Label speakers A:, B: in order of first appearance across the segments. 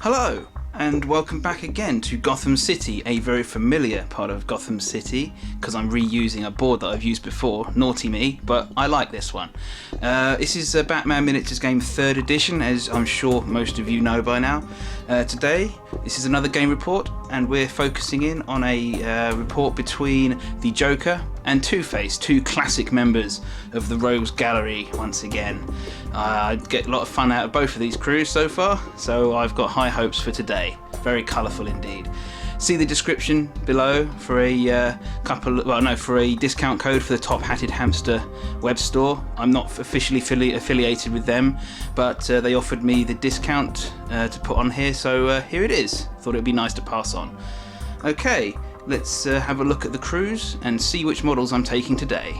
A: Hello, and welcome back again to Gotham City, a very familiar part of Gotham City, because I'm reusing a board that I've used before, naughty me, but I like this one. This is Batman Miniatures Game 3rd edition, as I'm sure most of you know by now. Today, this is another game report, and we're focusing in on a report between the Joker and Two-Face, two classic members of the Rogues Gallery once again. I get a lot of fun out of both of these crews so far, so I've got high hopes for today. Very colourful indeed. See the description below for a for a discount code for the Top Hatted Hamster web store. I'm not officially affiliated with them, but they offered me the discount to put on here, so here it is. Thought it would be nice to pass on. Okay, let's have a look at the crews and see which models I'm taking today.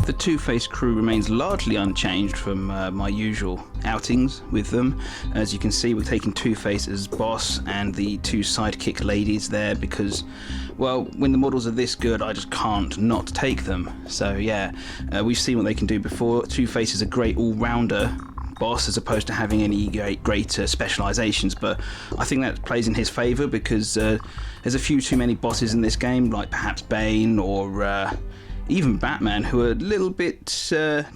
A: The Two-Face crew remains largely unchanged from my usual outings with them. As you can see, we're taking Two-Face as boss and the two sidekick ladies there because, well, when the models are this good, I just can't not take them. So yeah, we've seen what they can do before. Two-Face is a great all-rounder boss as opposed to having any great specializations, but I think that plays in his favor because there's a few too many bosses in this game, like perhaps Bane or even Batman, who are a little bit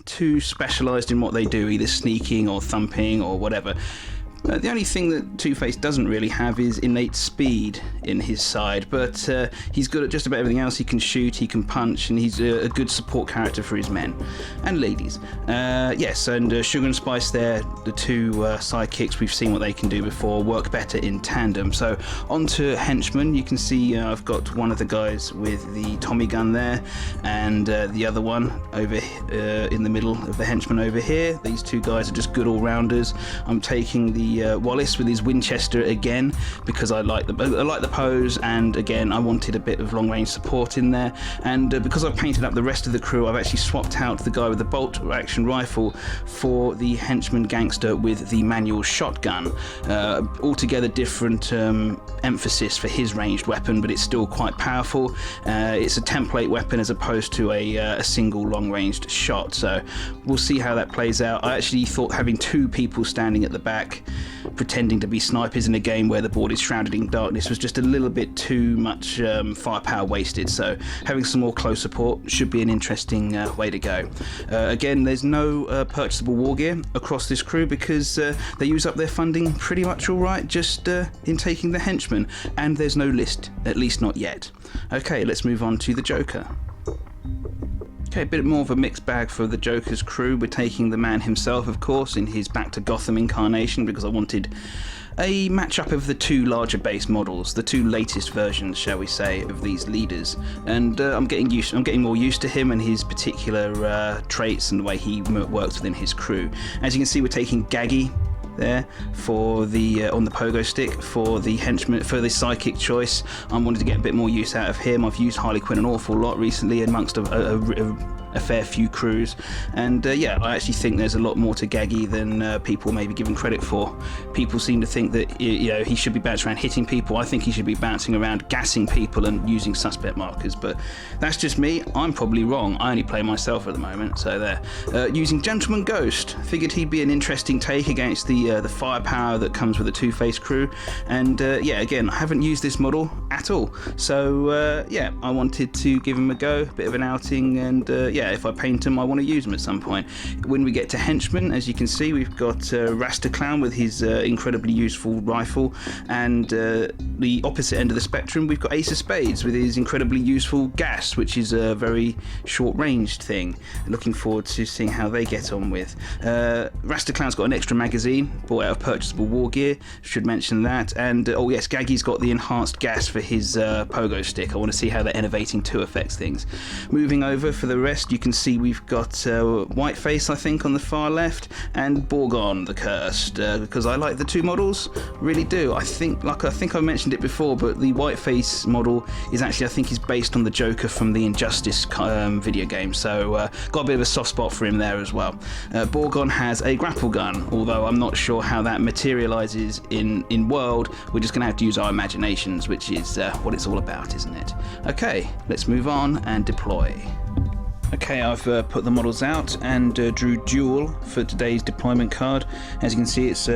A: too specialised in what they do, either sneaking or thumping or whatever. The only thing that Two-Face doesn't really have is innate speed in his side, but he's good at just about everything else. He can shoot, he can punch, and he's a good support character for his men and ladies. Yes, and Sugar and Spice there, the two sidekicks, we've seen what they can do before, work better in tandem. So on to henchmen. You can see I've got one of the guys with the Tommy gun there, and the other one over in the middle of the henchmen over here. These two guys are just good all-rounders. I'm taking the Wallace with his Winchester again because I like the pose, and again I wanted a bit of long-range support in there, and because I've painted up the rest of the crew, I've actually swapped out the guy with the bolt-action rifle for the henchman gangster with the manual shotgun. Altogether different emphasis for his ranged weapon, but it's still quite powerful. It's a template weapon as opposed to a single long-ranged shot, so we'll see how that plays out. I actually thought having two people standing at the back pretending to be snipers in a game where the board is shrouded in darkness was just a little bit too much firepower wasted, so having some more close support should be an interesting way to go. Again, there's no purchasable war gear across this crew because they use up their funding pretty much alright just in taking the henchmen, and there's no list, at least not yet. Okay, let's move on to the Joker. Okay, a bit more of a mixed bag for the Joker's crew. We're taking the man himself, of course, in his Back to Gotham incarnation because I wanted a matchup of the two larger base models, the two latest versions, shall we say, of these leaders. And I'm getting more used to him and his particular traits and the way he works within his crew. As you can see, we're taking Gaggy there for the on the pogo stick for the henchman, for the psychic choice. I wanted to get a bit more use out of him. I've used Harley Quinn an awful lot recently amongst a fair few crews, and yeah, I actually think there's a lot more to Gaggy than people may be given credit for. People seem to think that he should be bouncing around hitting people. I think he should be bouncing around gassing people and using suspect markers, but that's just me. I'm probably wrong. I only play myself at the moment, so there. Using Gentleman Ghost, figured he'd be an interesting take against the firepower that comes with the Two-Face crew, and yeah, again, I haven't used this model at all, so yeah, I wanted to give him a go, a bit of an outing, and yeah, if I paint him, I want to use him at some point. When we get to henchmen, as you can see, we've got Rasta Clown with his incredibly useful rifle, and the opposite end of the spectrum, we've got Ace of Spades with his incredibly useful gas, which is a very short-ranged thing. Looking forward to seeing how they get on with. Rasta Clown's got an extra magazine, bought out of purchasable war gear, should mention that, and oh yes, Gaggy's got the enhanced gas for his pogo stick. I want to see how that innovating 2 affects things. Moving over for the rest, you can see we've got Whiteface, I think, on the far left, and Borgon the Cursed, because I like the two models, really do. I think I mentioned it before, but the Whiteface model is actually, I think, is based on the Joker from the Injustice video game, so got a bit of a soft spot for him there as well. Borgon has a grapple gun, although I'm not sure how that materializes in world. We're just going to have to use our imaginations, which is what it's all about, isn't it? Okay, let's move on and deploy. Okay, I've put the models out and drew Duel for today's deployment card. As you can see, it's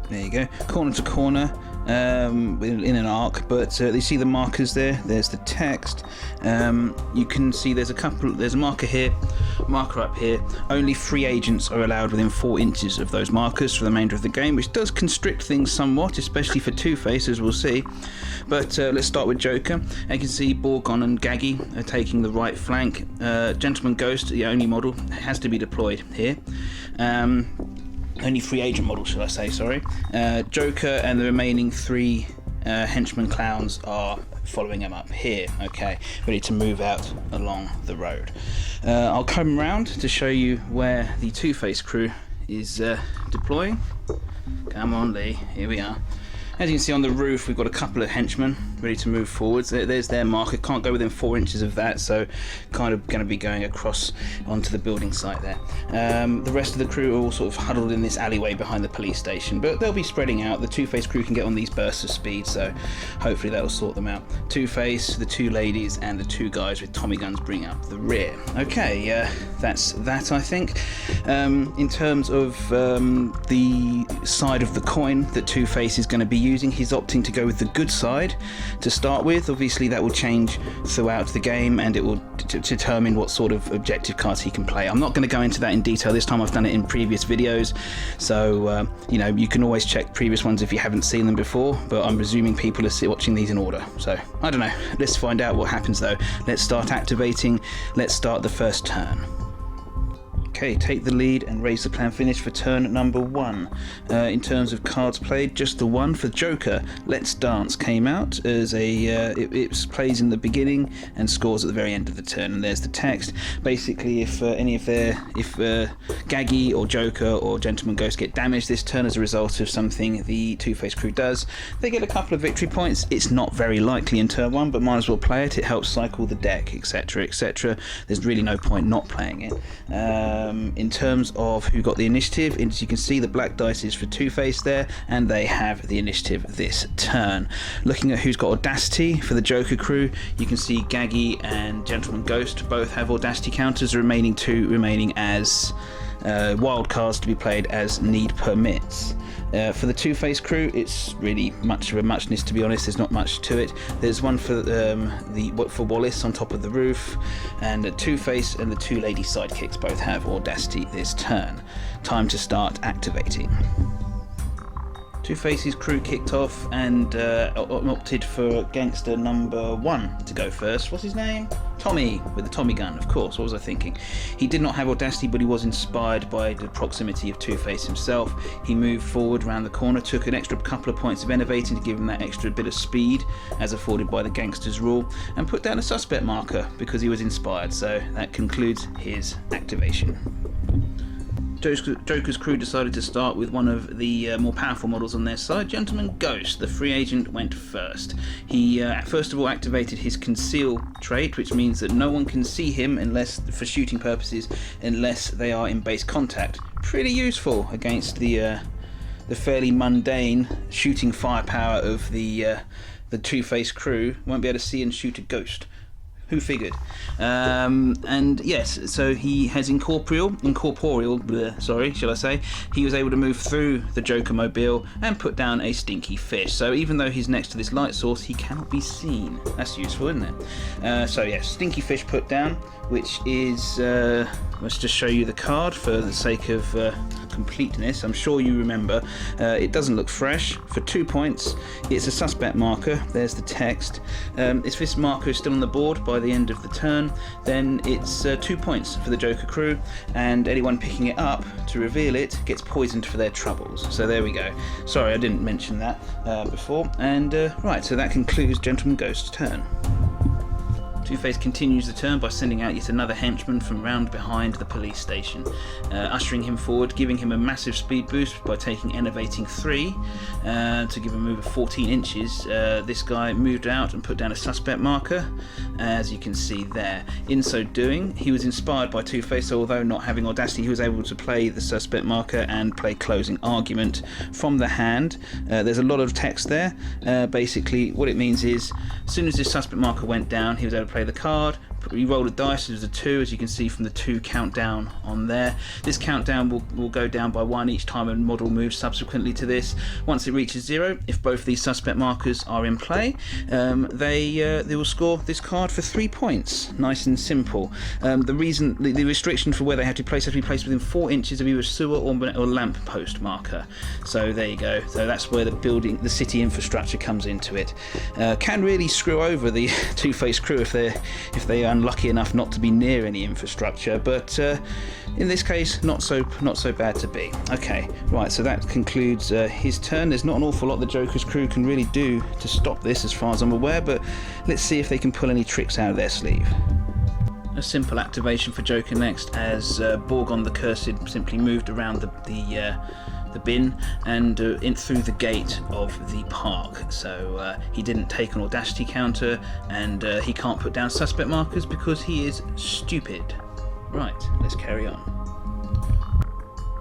A: There you go, corner to corner, in an arc, but you see the markers there. There's the text. You can see there's a marker here, marker up here. Only free agents are allowed within 4 inches of those markers for the remainder of the game, which does constrict things somewhat, especially for Two-Face, as we'll see. But let's start with Joker. And you can see Borgon and Gaggy are taking the right flank. Gentleman Ghost, the only model, has to be deployed here. Only free agent model, should I say, sorry. Joker and the remaining 3 henchmen clowns are following him up here. Okay, ready to move out along the road. I'll come round to show you where the Two-Face crew is deploying. Come on, Lee, here we are. As you can see on the roof, we've got a couple of henchmen ready to move forwards. There's their marker. Can't go within 4 inches of that, so kind of going to be going across onto the building site there. The rest of the crew are all sort of huddled in this alleyway behind the police station, but they'll be spreading out. The Two-Face crew can get on these bursts of speed, so hopefully that'll sort them out. Two-Face, the 2 ladies, and the 2 guys with Tommy guns bring up the rear. Okay, that's that, I think. In terms of the side of the coin that Two-Face is going to be using, he's opting to go with the good side to start with. Obviously that will change throughout the game, and it will determine what sort of objective cards he can play. I'm not going to go into that in detail this time. I've done it in previous videos, so you know, you can always check previous ones if you haven't seen them before, but I'm presuming people are watching these in order, so I don't know. Let's find out what happens though. Let's start activating. Let's start the first turn. Okay, take the lead and raise the plan finish for turn number 1. In terms of cards played, just the one for Joker. Let's Dance came out as a it plays in the beginning and scores at the very end of the turn. And there's the text. Basically, if Gaggy or Joker or Gentleman Ghost get damaged this turn as a result of something the Two-Face crew does, they get a couple of victory points. It's not very likely in turn 1, but might as well play it. It helps cycle the deck, etc., etc. There's really no point not playing it. In terms of who got the initiative, as you can see, the black dice is for Two-Face there, and they have the initiative this turn. Looking at who's got Audacity for the Joker crew, you can see Gaggy and Gentleman Ghost both have Audacity counters, the remaining 2 remaining as wild cards to be played as need permits. For the Two-Face crew, it's really much of a muchness, to be honest. There's not much to it. There's one for for Wallace on top of the roof, and Two-Face and the 2 lady sidekicks both have Audacity this turn. Time to start activating. Two-Face's crew kicked off and opted for gangster number 1 to go first. What's his name? Tommy, with the Tommy gun, of course. What was I thinking? He did not have Audacity, but he was inspired by the proximity of Two-Face himself. He moved forward around the corner, took an extra couple of points of innovating to give him that extra bit of speed, as afforded by the gangster's rule, and put down a suspect marker because he was inspired. So that concludes his activation. Joker's crew decided to start with one of the more powerful models on their side. Gentleman Ghost, the free agent, went first. He first of all activated his conceal trait, which means that no one can see him unless, for shooting purposes, unless they are in base contact. Pretty useful against the fairly mundane shooting firepower of the Two-Face crew. Won't be able to see and shoot a ghost. Who figured? And yes, so he has incorporeal, shall I say. He was able to move through the Joker mobile and put down a stinky fish. So even though he's next to this light source, he cannot be seen. That's useful, isn't it? So yes, stinky fish put down, which is, let's just show you the card for the sake of completeness. I'm sure you remember. It doesn't look fresh. For 2 points, it's a suspect marker. There's the text. If this marker is still on the board by the end of the turn, then it's 2 points for the Joker crew, and anyone picking it up to reveal it gets poisoned for their troubles. So there we go. Sorry, I didn't mention that before. And right, so that concludes Gentleman Ghost's turn. Two-Face continues the turn by sending out yet another henchman from round behind the police station, ushering him forward, giving him a massive speed boost by taking Innovating 3 to give a move of 14 inches. This guy moved out and put down a suspect marker, as you can see there. In so doing, he was inspired by Two-Face, so although not having Audacity, he was able to play the suspect marker and play Closing Argument from the hand. There's a lot of text there. Basically, what it means is, as soon as this suspect marker went down, he was able to play the card, You roll a dice, there's a 2, as you can see from the 2 countdown on there. This countdown will go down by 1 each time a model moves subsequently to this. Once it reaches 0, if both of these suspect markers are in play, they will score this card for 3 points. Nice and simple. The restriction for where they have to place has to be placed within 4 inches of either a sewer or lamp post marker. So there you go. So that's where the city infrastructure comes into it. Can really screw over the Two-Face crew if they are unlucky enough not to be near any infrastructure, but in this case not so bad to be. Okay, right, so that concludes his turn. There's not an awful lot the Joker's crew can really do to stop this as far as I'm aware, but let's see if they can pull any tricks out of their sleeve. A simple activation for Joker next, as Borgon the Cursed simply moved around the bin and in through the gate of the park. So he didn't take an audacity counter, and he can't put down suspect markers because he is stupid. Right, let's carry on.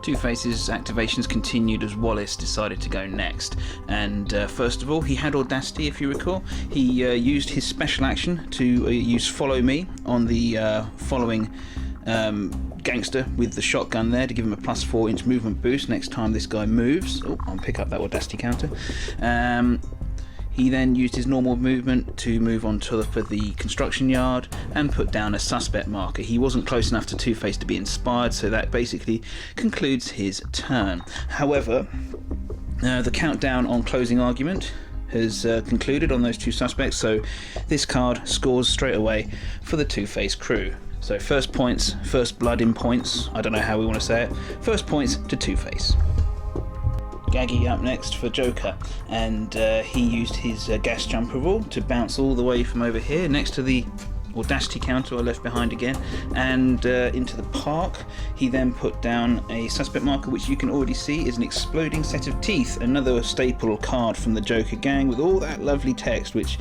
A: Two-Face's activations continued as Wallace decided to go next, and first of all he had audacity, if you recall. He used his special action to use follow me on the following gangster with the shotgun there to give him a plus 4 inch movement boost next time this guy moves. Oh, I'll pick up that audacity counter. He then used his normal movement to move on to the construction yard and put down a suspect marker. He wasn't close enough to Two-Face to be inspired, so that basically concludes his turn. However, the countdown on closing argument has concluded on those 2 suspects, so this card scores straight away for the Two-Face crew. So first blood in points, I don't know how we want to say it, first points to Two-Face. Gaggy up next for Joker, and he used his gas jumper rule to bounce all the way from over here next to the audacity counter I left behind again, and into the park. He then put down a suspect marker, which you can already see is an exploding set of teeth, another staple card from the Joker gang with all that lovely text, which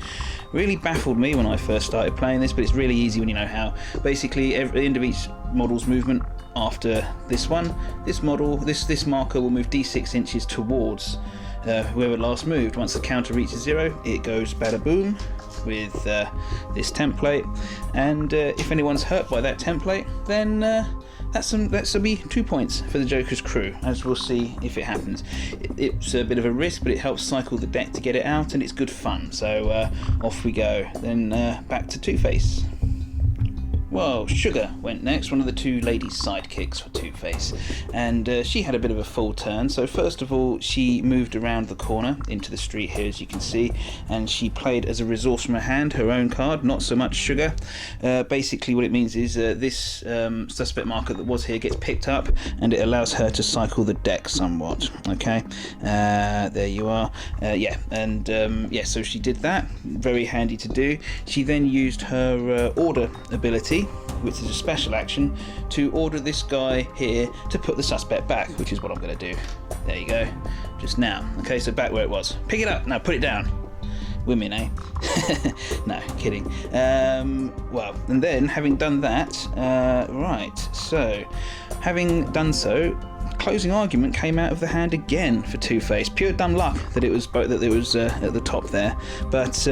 A: really baffled me when I first started playing this, but it's really easy when you know how. Basically, at the end of each model's movement after this one, this marker will move d6 inches towards whoever last moved. Once the counter reaches 0, it goes bada boom with this template, and if anyone's hurt by that template, then that'll be 2 points for the Joker's crew, as we'll see if it happens. It's a bit of a risk, but it helps cycle the deck to get it out, and it's good fun. So off we go. Then back to Two-Face. Well, Sugar went next, one of the 2 ladies' sidekicks for Two-Face, and she had a bit of a full turn. So first of all, she moved around the corner into the street here, as you can see, and she played as a resource from her hand her own card, not so much Sugar. Basically what it means is this suspect marker that was here gets picked up, and it allows her to cycle the deck somewhat. Okay, there you are. So she did that, very handy to do. She then used her order ability, which is a special action, to order this guy here to put the suspect back, which is what I'm going to do. There you go, just now. Okay, so back where it was. Pick it up, now put it down. Women, eh? No, kidding. Well, and then having done that, right, so having done so, closing argument came out of the hand again for Two-Face. Pure dumb luck that it was at the top there, but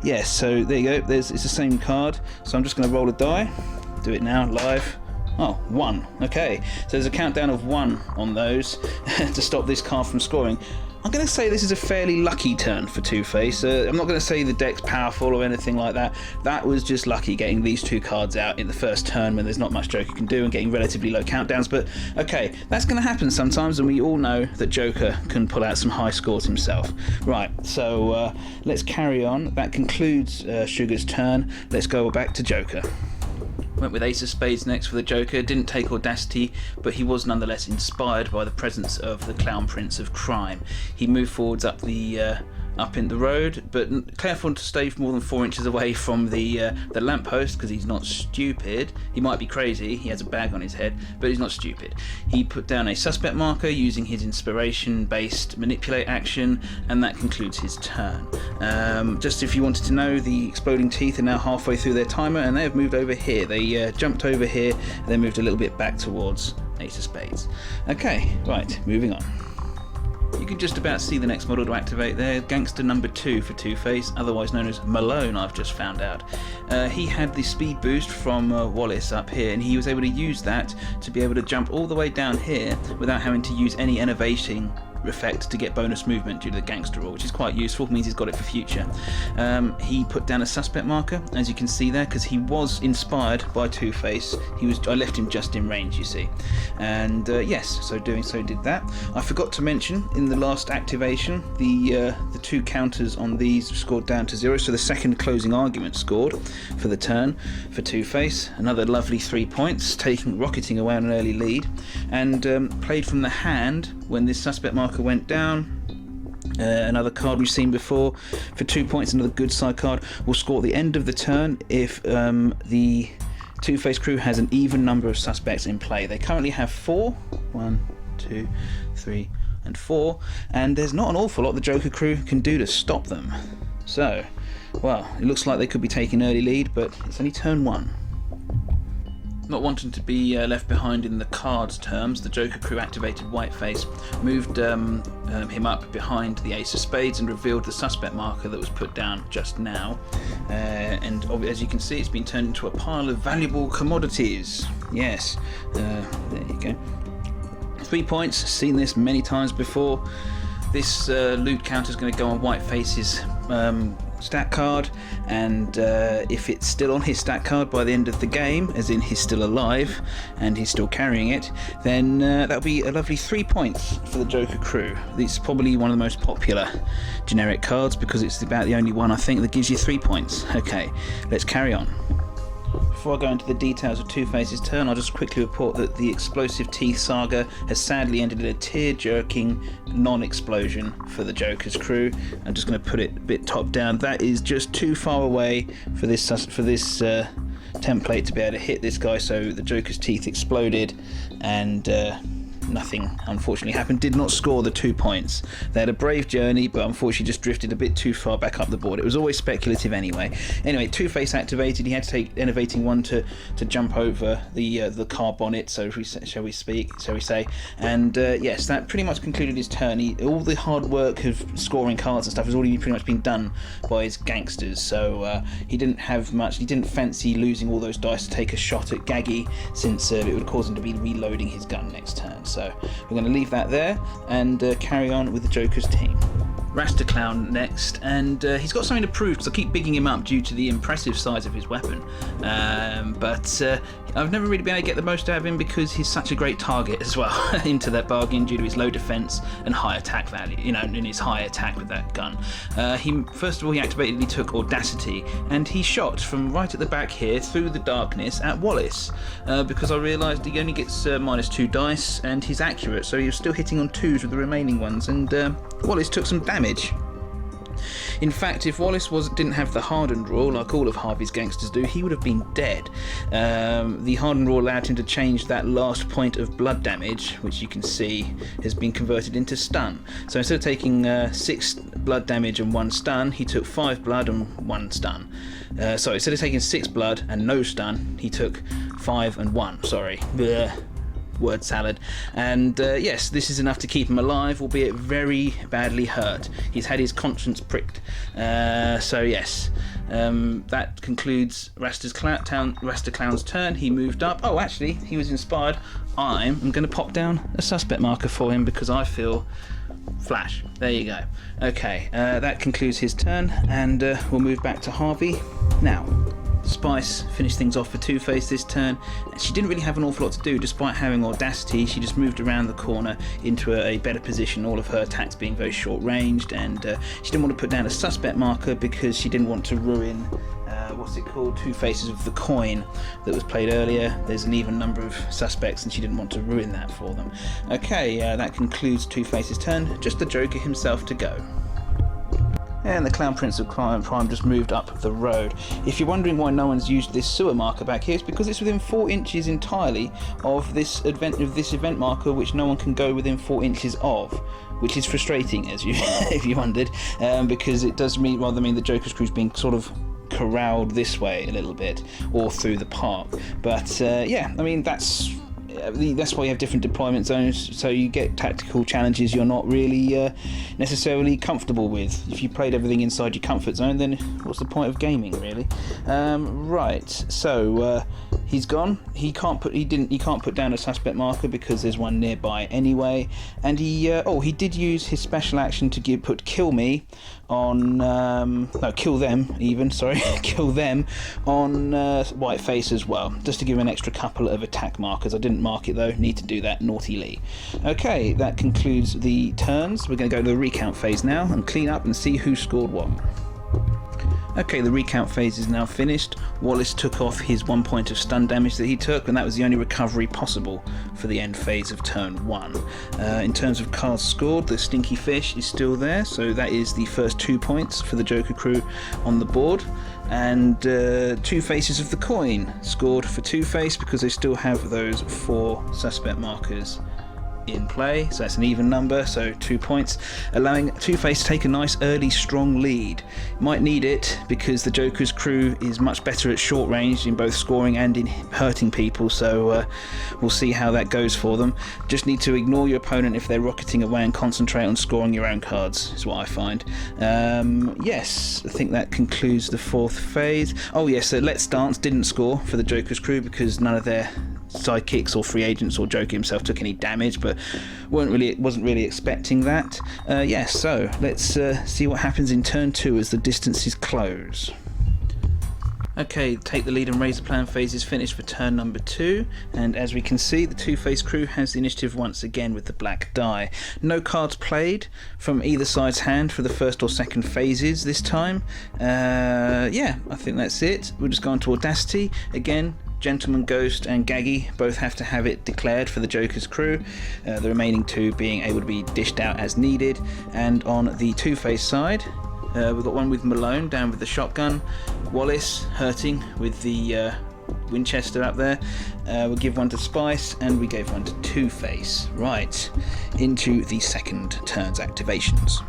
A: yes, so there you go, it's the same card, so I'm just going to roll a die, do it now, live. Oh, 1, okay, so there's a countdown of 1 on those to stop this card from scoring. I'm going to say this is a fairly lucky turn for Two-Face. I'm not going to say the deck's powerful or anything like that. That was just lucky getting these 2 cards out in the first turn when there's not much Joker can do and getting relatively low countdowns. But okay, that's going to happen sometimes, and we all know that Joker can pull out some high scores himself. Right, so let's carry on. That concludes Sugar's turn. Let's go back to Joker. Went with Ace of Spades next for the Joker. Didn't take audacity, but he was nonetheless inspired by the presence of the Clown Prince of Crime. He moved forwards up in the road, but careful to stay more than 4 inches away from the lamppost, because he's not stupid. He might be crazy, he has a bag on his head, but he's not stupid. He put down a suspect marker using his inspiration-based manipulate action, and that concludes his turn. Just if you wanted to know, the exploding teeth are now halfway through their timer, and they have moved over here. They jumped over here, and then moved a little bit back towards Ace of Spades. Okay, right, moving on. You you can just about see the next model to activate there. Gangster number 2 for Two-Face, otherwise known as Malone, I've just found out. He had the speed boost from Wallace up here, and he was able to use that to be able to jump all the way down here without having to use any innovating effect to get bonus movement due to the gangster rule, which is quite useful, means he's got it for future. He put down a suspect marker, as you can see there, because he was inspired by Two-Face. I left him just in range, you see, and yes, so doing so did that. I forgot to mention in the last activation the 2 counters on these scored down to 0, so the second closing argument scored for the turn for Two-Face, another lovely 3 points, rocketing away on an early lead, and played from the hand when this suspect marker went down. Another card we've seen before for 2 points, another good side card, will score at the end of the turn if the Two-Face crew has an even number of suspects in play. They currently have 4. 1, 2, 3 and 4, and there's not an awful lot the Joker crew can do to stop them. So, well, it looks like they could be taking early lead, but it's only turn 1. Not wanting to be left behind in the cards terms, the Joker crew activated Whiteface, moved him up behind the Ace of Spades and revealed the suspect marker that was put down just now. And as you can see, it's been turned into a pile of valuable commodities. Yes, there you go. 3 points, seen this many times before. This loot counter is going to go on Whiteface's stat card, and if it's still on his stat card by the end of the game, as in he's still alive and he's still carrying it, then that'll be a lovely 3 points for the Joker crew. It's probably one of the most popular generic cards because it's about the only one I think that gives you 3 points. Okay, let's carry on. Before I go into the details of Two-Face's turn, I'll just quickly report that the Explosive Teeth saga has sadly ended in a tear-jerking non-explosion for the Joker's crew. I'm just going to put it a bit top down. That is just too far away for this template to be able to hit this guy, so the Joker's teeth exploded and nothing unfortunately happened. Did not score the 2 points. They had a brave journey, but unfortunately just drifted a bit too far back up the board. It was always speculative anyway. Anyway, Two-Face activated. He had to take innovating one to jump over the car bonnet, so shall we say, and yes, that pretty much concluded his turn. All the hard work of scoring cards and stuff has already pretty much been done by his gangsters, so he didn't have much. He didn't fancy losing all those dice to take a shot at Gaggy, since it would cause him to be reloading his gun next turn. So we're going to leave that there and carry on with the Joker's team. Rastaclown next, and he's got something to prove because I keep bigging him up due to the impressive size of his weapon, but I've never really been able to get the most out of him because he's such a great target as well into that bargain due to his low defense and high attack value, in his high attack with that gun. First of all, he activated, he took Audacity, and he shot from right at the back here through the darkness at Wallace, because I realised he only gets -2 dice and he's accurate, so he was still hitting on 2s with the remaining ones, and Wallace took some damage. In fact, if Wallace didn't have the hardened rule, like all of Harvey's gangsters do, he would have been dead. The hardened rule allowed him to change that last point of blood damage, which you can see has been converted into stun. So instead of taking 6 blood damage and 1 stun, he took 5 blood and 1 stun. Sorry, instead of taking 6 blood and no stun, he took 5 and 1. Sorry. Blech. Word salad. And yes, this is enough to keep him alive, albeit very badly hurt. He's had his conscience pricked. So yes, that concludes Rastaclown's turn. He moved up. Oh, actually, he was inspired. I'm going to pop down a suspect marker for him because I feel flash. There you go. Okay, that concludes his turn, and we'll move back to Harvey now. Spice finished things off for Two-Face this turn. She didn't really have an awful lot to do despite having Audacity. She just moved around the corner into a better position, all of her attacks being very short ranged, and she didn't want to put down a suspect marker because she didn't want to ruin Two Faces of the coin that was played earlier. There's an even number of suspects and she didn't want to ruin that for them. Okay, that concludes Two-Face's turn. Just the Joker himself to go. And the Clown Prince of Crime just moved up the road. If you're wondering why no one's used this sewer marker back here, it's because it's within 4 inches entirely of this event marker, which no one can go within 4 inches of, which is frustrating, as you if you wondered, because it does rather mean the Joker's crew's being sort of corralled this way a little bit, or through the park. But yeah, I mean, that's that's why you have different deployment zones, so you get tactical challenges you're not really necessarily comfortable with. If you played everything inside your comfort zone, then what's the point of gaming, really? Right, so he's gone. He can't put down a suspect marker because there's one nearby anyway, and he did use his special action to put kill me on kill them even, sorry, kill them on white face as well, just to give him an extra couple of attack markers. I didn't mark it though, need to do that naughtily. Okay, that concludes the turns. We're going to go to the recount phase now and clean up and see who scored what. Okay, the recount phase is now finished. Wallace took off his 1 point of stun damage that he took, and that was the only recovery possible for the end phase of turn 1. In terms of cards scored, the Stinky Fish is still there, so that is the first 2 points for the Joker crew on the board. And Two Faces of the Coin scored for Two-Face because they still have those 4 suspect markers in play, so that's an even number, so 2 points, allowing Two-Face to take a nice early strong lead. Might need it because the Joker's crew is much better at short range in both scoring and in hurting people, so we'll see how that goes for them. Just need to ignore your opponent if they're rocketing away and concentrate on scoring your own cards, is what I find. Yes, I think that concludes the 4th phase. Oh yes, so Let's Dance didn't score for the Joker's crew because none of their sidekicks or free agents or Joker himself took any damage, but wasn't really expecting that. Yes, so let's see what happens in turn 2 as the distances close. Okay, Take the Lead and Raise the Plan phase is finished for turn number 2, and as we can see, the Two-Face crew has the initiative once again with the black die. No cards played from either side's hand for the first or second phases this time. Yeah, I think that's it. We'll just go on to Audacity. Again, Gentleman Ghost and Gaggy both have to have it declared for the Joker's crew, the remaining 2 being able to be dished out as needed. And on the Two-Face side, we've got one with Malone down with the shotgun, Wallace hurting with the Winchester up there. We'll give one to Spice, and we gave one to Two-Face. Right, into the second turn's activations.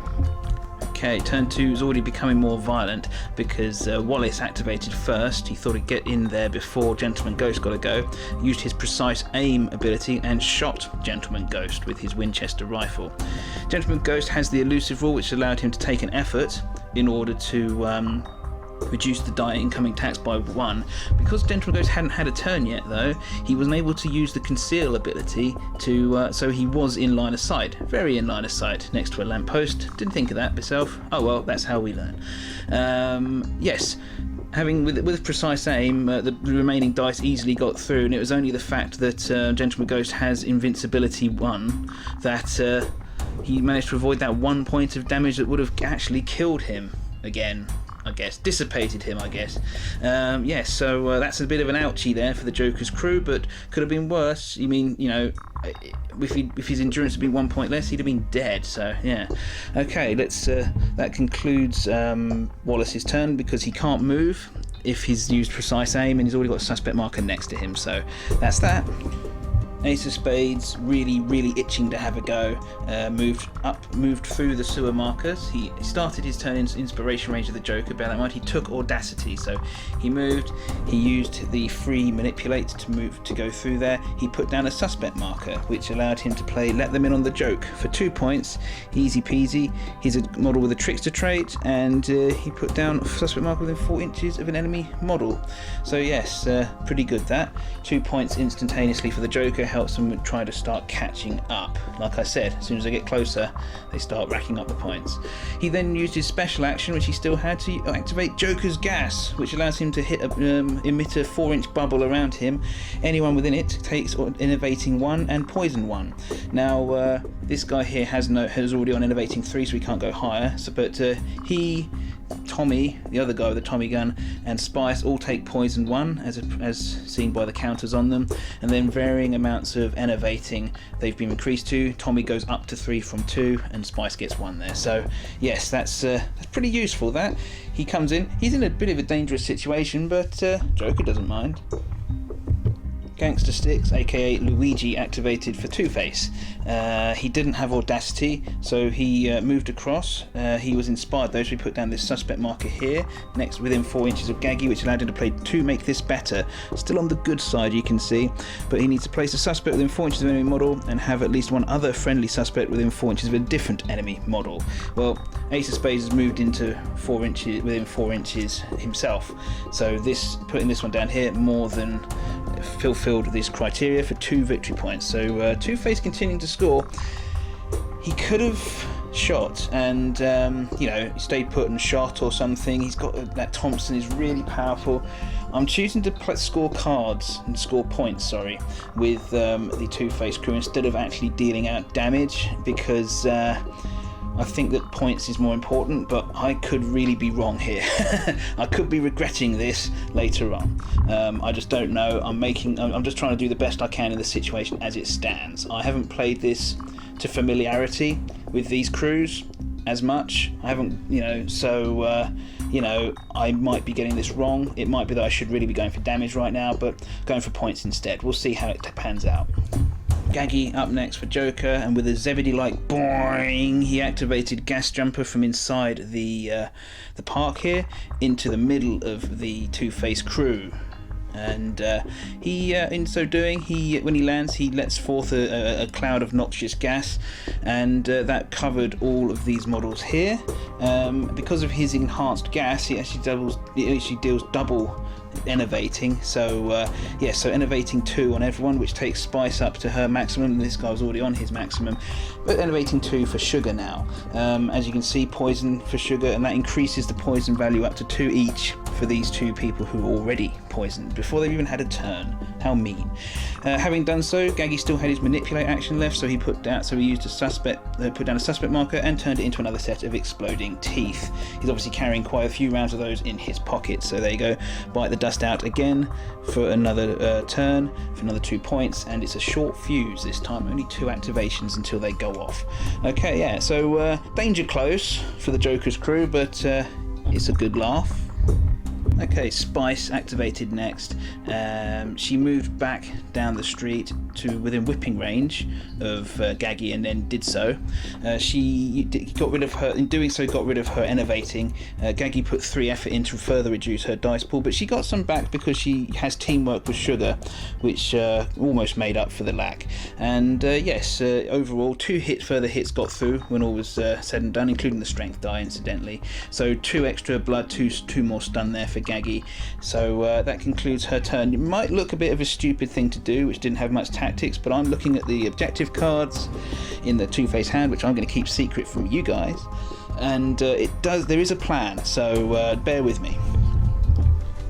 A: Okay, turn 2 is already becoming more violent because Wallace activated first. He thought he'd get in there before Gentleman Ghost got a go. Used his precise aim ability and shot Gentleman Ghost with his Winchester rifle. Gentleman Ghost has the elusive rule, which allowed him to take an effort in order to reduce the die incoming attacks by 1. Because Gentleman Ghost hadn't had a turn yet though, he wasn't able to use the conceal ability to, so he was in line of sight, very in line of sight, next to a lamppost. Didn't think of that myself. Oh well, that's how we learn. Yes, having with precise aim, the remaining dice easily got through, and it was only the fact that Gentleman Ghost has invincibility 1 that he managed to avoid that 1 point of damage that would have actually killed him again, I guess, dissipated him, I guess. Yes, so that's a bit of an ouchie there for the Joker's crew, but could have been worse. You mean, you know, if his endurance had been 1 point less, he'd have been dead. So yeah. Okay, let's. That concludes Wallace's turn because he can't move if he's used precise aim, and he's already got a suspect marker next to him. So that's that. Ace of Spades, really itching to have a go, moved through the sewer markers. He started his turn in inspiration range of the Joker, bear that in mind. He took Audacity, so he moved, he used the free Manipulate to go through there. He put down a suspect marker, which allowed him to play Let Them In on the Joke for 2 points, easy peasy. He's a model with a Trickster trait, and he put down a suspect marker within 4 inches of an enemy model. So yes, pretty good that. 2 points instantaneously for the Joker, helps them try to start catching up. Like I said, as soon as they get closer, they start racking up the points. He then used his special action, which he still had, to activate Joker's Gas, which allows him to emit a 4-inch bubble around him. Anyone within it takes Innovating 1 and Poison 1. Now, this guy here has already on Innovating 3, so he can't go higher. So, but he, Tommy, the other guy with the Tommy gun, and Spice all take Poison 1, as seen by the counters on them, and then varying amounts of Innovating they've been increased to. Tommy goes up to 3 from 2, and Spice gets 1 there. So yes, that's pretty useful. That he comes in, he's in a bit of a dangerous situation, but Joker doesn't mind. Gangster Sticks, aka Luigi, activated for Two-Face. He didn't have Audacity, so he moved across. He was inspired though, so he put down this suspect marker here, next within 4 inches of Gaggy, which allowed him to play to make this better. Still on the good side, you can see, but he needs to place a suspect within 4 inches of an enemy model and have at least one other friendly suspect within 4 inches of a different enemy model. Well, Ace of Spades has moved into 4 inches, within 4 inches himself, so this, putting this one down here, more than fulfilled this criteria for 2 victory points. So Two-Face continuing to score. He could have shot and you know, stayed put and shot or something. He's got that Thompson is really powerful. I'm choosing to score cards and score points, sorry, with the Two-Face crew instead of actually dealing out damage, because I think that points is more important, but I could really be wrong here. I could be regretting this later on. I just don't know. I'm just trying to do the best I can in the situation as it stands. I haven't played this to familiarity with these crews as much. I haven't, you know, so you know, I might be getting this wrong. It might be that I should really be going for damage right now, but going for points instead. We'll see how it pans out. Gaggy up next for Joker, and with a Zebedee-like boing, he activated Gas Jumper from inside the park here into the middle of the Two-Face crew. And he, in so doing, when he lands, he lets forth a cloud of noxious gas, and that covered all of these models here. Because of his enhanced gas, he actually deals double innovating, so yeah, so innovating 2 on everyone, which takes Spice up to her maximum, and this guy was already on his maximum, but innovating 2 for Sugar now. As you can see, poison for Sugar, and that increases the poison value up to 2 each for these 2 people who are already poisoned before they've even had a turn. How mean. Having done so, Gaggy still had his manipulate action left, so he used a suspect, put down a suspect marker and turned it into another set of exploding teeth. He's obviously carrying quite a few rounds of those in his pocket, so there you go. Bite the dust out again for another turn, for another 2 points, and it's a short fuse this time, only 2 activations until they go off. Okay, yeah, so danger close for the Joker's crew, but it's a good laugh. Okay, Spice activated next. She moved back down the street to within whipping range of Gaggy, and then did so. She got rid of her, in doing so, got rid of her innovating. Gaggy put 3 effort in to further reduce her dice pool, but she got some back because she has teamwork with Sugar, which almost made up for the lack. And yes, overall, 2 further hits got through when all was said and done, including the strength die, incidentally. So 2 extra blood, 2 more stun there for Gaggy. So that concludes her turn. It might look a bit of a stupid thing to do, which didn't have much tactics, but I'm looking at the objective cards in the Two-Face hand, which I'm going to keep secret from you guys, and there is a plan, so bear with me.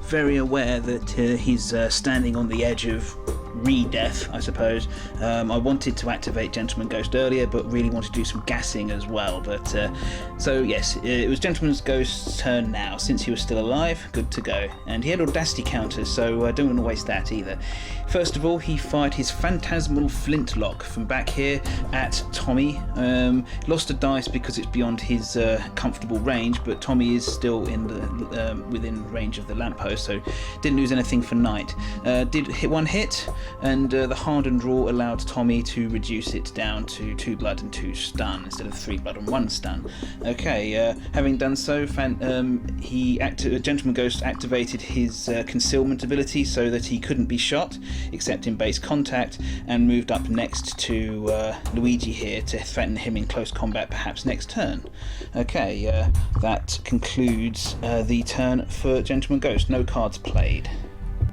A: Very aware that he's standing on the edge of re-death, I suppose. I wanted to activate Gentleman Ghost earlier, but really wanted to do some gassing as well. But so yes, it was Gentleman Ghost's turn now. Since he was still alive, good to go. And he had Audacity counters, so I don't want to waste that either. First of all, he fired his Phantasmal Flintlock from back here at Tommy. Lost a dice because it's beyond his comfortable range, but Tommy is still in the within range of the lamppost, so didn't lose anything for Night. Did hit 1 hit, and the hardened rule allowed Tommy to reduce it down to 2 blood and 2 stun instead of 3 blood and 1 stun. Okay, having done so, Gentleman Ghost activated his concealment ability so that he couldn't be shot except in base contact, and moved up next to Luigi here to threaten him in close combat perhaps next turn. Okay, that concludes the turn for Gentleman Ghost. No cards played.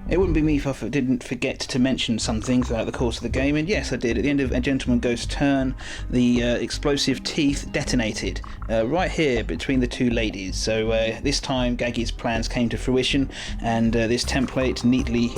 A: It wouldn't be me if I didn't forget to mention something throughout the course of the game, and yes, I did. At the end of a Gentleman Ghost's turn, the explosive teeth detonated right here between the 2 ladies. So this time Gaggy's plans came to fruition, and this template neatly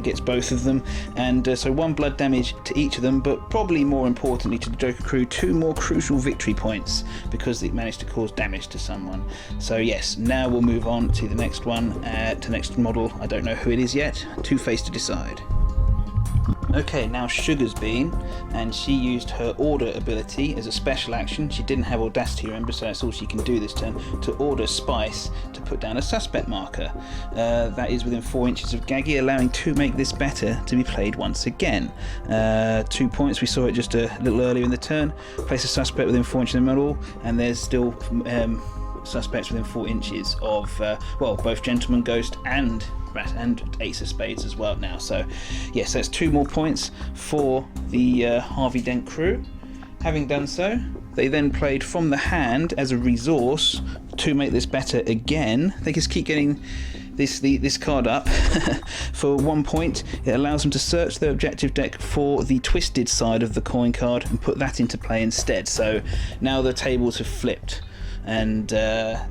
A: gets both of them, and so 1 blood damage to each of them, but probably more importantly to the Joker crew, 2 more crucial victory points because it managed to cause damage to someone. So yes, now we'll move on to the next one, to the next model. I don't know who it is yet. Two-Face to decide. Okay, now Sugar's been, and she used her order ability as a special action. She didn't have audacity, remember, so that's all she can do this turn, to order Spice to put down a suspect marker. That is within 4 inches of Gaggy, allowing to make this better to be played once again. 2 points, we saw it just a little earlier in the turn. Place a suspect within 4 inches of the model, and there's still suspects within 4 inches of, both Gentleman Ghost and Ace of Spades as well now. So yes, that's 2 more points for the Harvey Dent crew. Having done so, they then played from the hand as a resource to make this better again. They just keep getting this card up for 1 point. It allows them to search their objective deck for the twisted side of the coin card and put that into play instead. So now the tables have flipped. And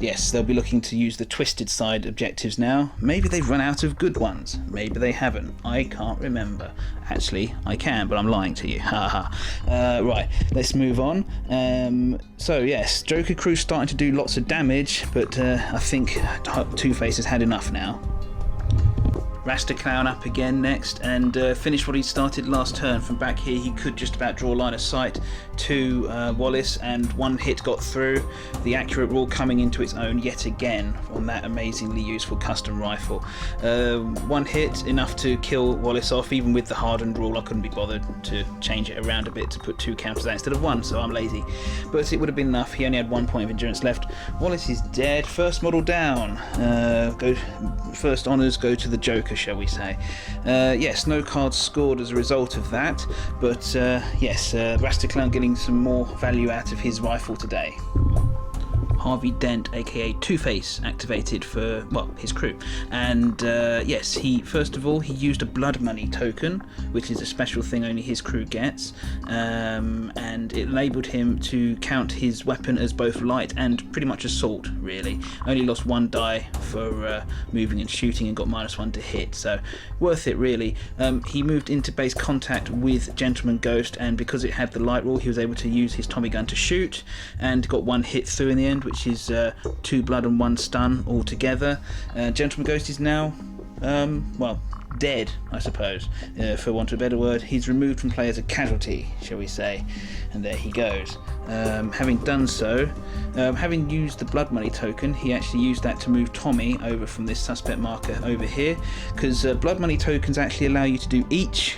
A: yes, they'll be looking to use the twisted side objectives now. Maybe they've run out of good ones. Maybe they haven't. I can't remember. Actually, I can, but I'm lying to you. Right, let's move on. So yes, Joker Crew's starting to do lots of damage, but I think Two-Face has had enough now. Rasta Clown up again next, and finish what he started last turn. From back here he could just about draw line of sight to Wallace, and one hit got through. The accurate rule coming into its own yet again on that amazingly useful custom rifle. One hit enough to kill Wallace off. Even with the hardened rule I couldn't be bothered to change it around a bit to put 2 counters out instead of 1, so I'm lazy. But it would have been enough. He only had 1 point of endurance left. Wallace is dead. First model down. First honours go to the Joker, shall we say. Yes, no cards scored as a result of that, but yes, Rasta Clown getting some more value out of his rifle today. Harvey Dent, aka Two-Face, activated for, well, his crew. And yes, he first of all he used a blood money token, which is a special thing only his crew gets, and it enabled him to count his weapon as both light and pretty much assault, really. Only lost 1 die for moving and shooting and got -1 to hit, so worth it really. He moved into base contact with Gentleman Ghost, and because it had the light rule he was able to use his Tommy gun to shoot, and got 1 hit through in the end, which is 2 blood and 1 stun altogether. Gentleman Ghost is now, well, dead, I suppose, for want of a better word. He's removed from play as a casualty, shall we say, and there he goes. Having done so, having used the blood money token, he actually used that to move Tommy over from this suspect marker over here, because blood money tokens actually allow you to do each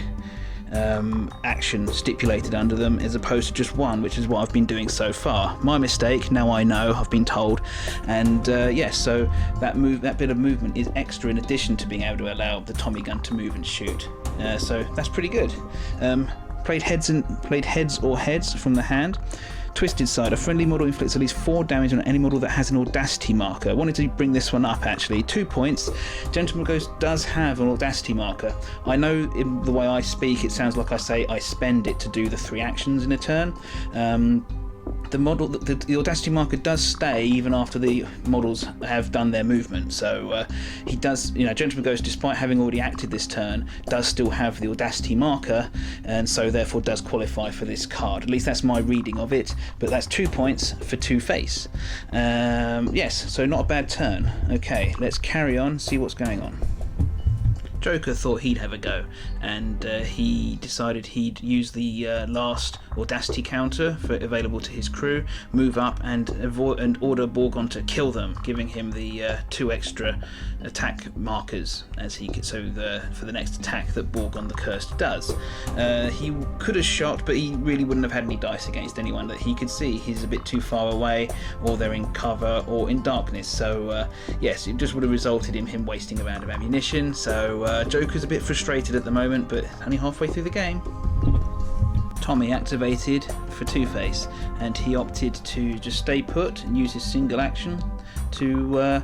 A: action stipulated under them as opposed to just 1, which is what I've been doing so far. My mistake, now I know, I've been told. And yes, so that bit of movement is extra in addition to being able to allow the Tommy gun to move and shoot. So that's pretty good. Played heads or heads from the hand. Twisted side, a friendly model inflicts at least 4 damage on any model that has an audacity marker. I wanted to bring this one up actually. 2 points. Gentleman Ghost does have an audacity marker. I know in the way I speak it sounds like I say I spend it to do the 3 actions in a turn. The audacity marker does stay even after the models have done their movement, so he does, Gentleman Ghost, despite having already acted this turn, does still have the audacity marker, and so therefore does qualify for this card. At least that's my reading of it, but that's 2 points for Two-Face. Yes, so not a bad turn. Okay, let's carry on, see what's going on. Joker thought he'd have a go, and he decided he'd use the last audacity counter available to his crew, move up and order Borgon to kill them, giving him the 2 extra attack markers as he could, for the next attack that Borgon the Cursed does. He could have shot, but he really wouldn't have had any dice against anyone that he could see. He's a bit too far away, or they're in cover or in darkness, so yes, it just would have resulted in him wasting a round of ammunition. So Joker's a bit frustrated at the moment, but only halfway through the game. Tommy activated for Two-Face, and he opted to just stay put and use his single action to,